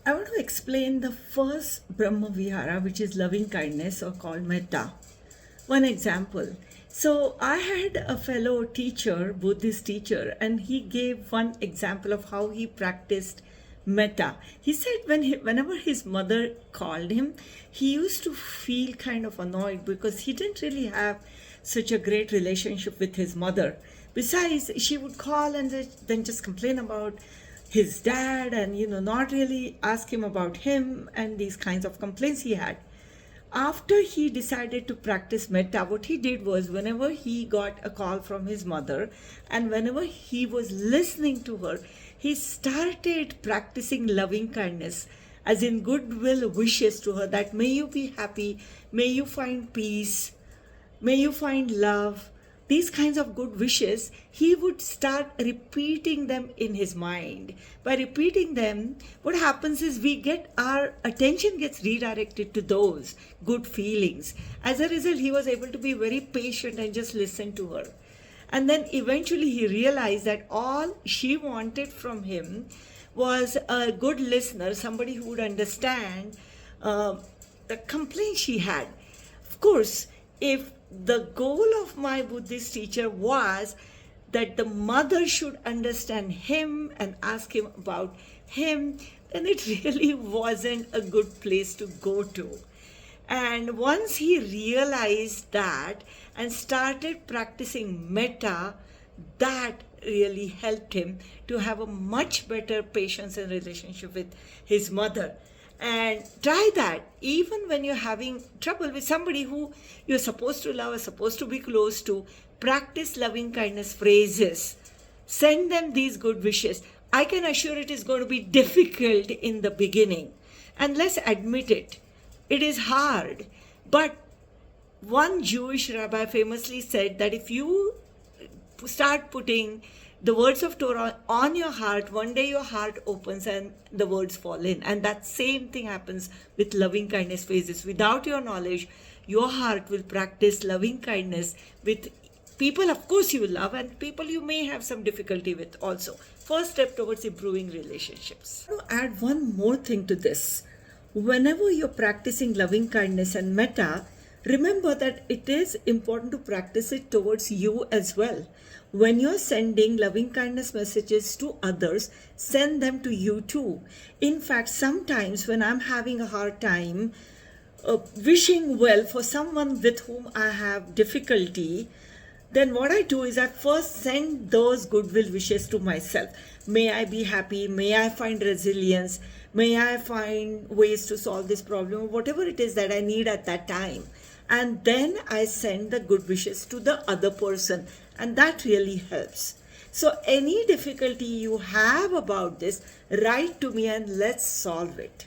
I want to explain the first Brahma Vihara, which is loving kindness or called metta. One example. So I had a fellow teacher, Buddhist teacher, and he gave one example of how he practiced metta. He said whenever his mother called him, he used to feel kind of annoyed because he didn't really have such a great relationship with his mother. Besides, she would call and then just complain about his dad and not really ask him about him and these kinds of complaints he had. After he decided to practice metta, what he did was whenever he got a call from his mother and whenever he was listening to her, he started practicing loving kindness, as in goodwill wishes to her, that may you be happy, may you find peace, may you find love. These kinds of good wishes, he would start repeating them in his mind. By repeating them, what happens is our attention gets redirected to those good feelings. As a result, he was able to be very patient and just listen to her. And then eventually he realized that all she wanted from him was a good listener, somebody who would understand the complaint she had. Of course, if the goal of my Buddhist teacher was that the mother should understand him and ask him about him, then it really wasn't a good place to go to. And once he realized that and started practicing metta, that really helped him to have a much better patience and relationship with his mother. And try that even when you're having trouble with somebody who you're supposed to love or supposed to be close to. Practice loving kindness phrases. Send them these good wishes. I can assure it is going to be difficult in the beginning. And let's admit it. It is hard. But one Jewish rabbi famously said that if you start putting the words of Torah on your heart, one day your heart opens and the words fall in. And that same thing happens with loving kindness phrases. Without your knowledge, your heart will practice loving kindness with people, of course, you will love, and people you may have some difficulty with also. First step towards improving relationships. I want to add one more thing to this. Whenever you're practicing loving kindness and metta, remember that it is important to practice it towards you as well. When you're sending loving kindness messages to others, send them to you too. In fact, sometimes when I'm having a hard time wishing well for someone with whom I have difficulty, then what I do is I first send those goodwill wishes to myself. May I be happy, may I find resilience, may I find ways to solve this problem, whatever it is that I need at that time. And then I send the good wishes to the other person, and that really helps. So any difficulty you have about this, write to me and let's solve it.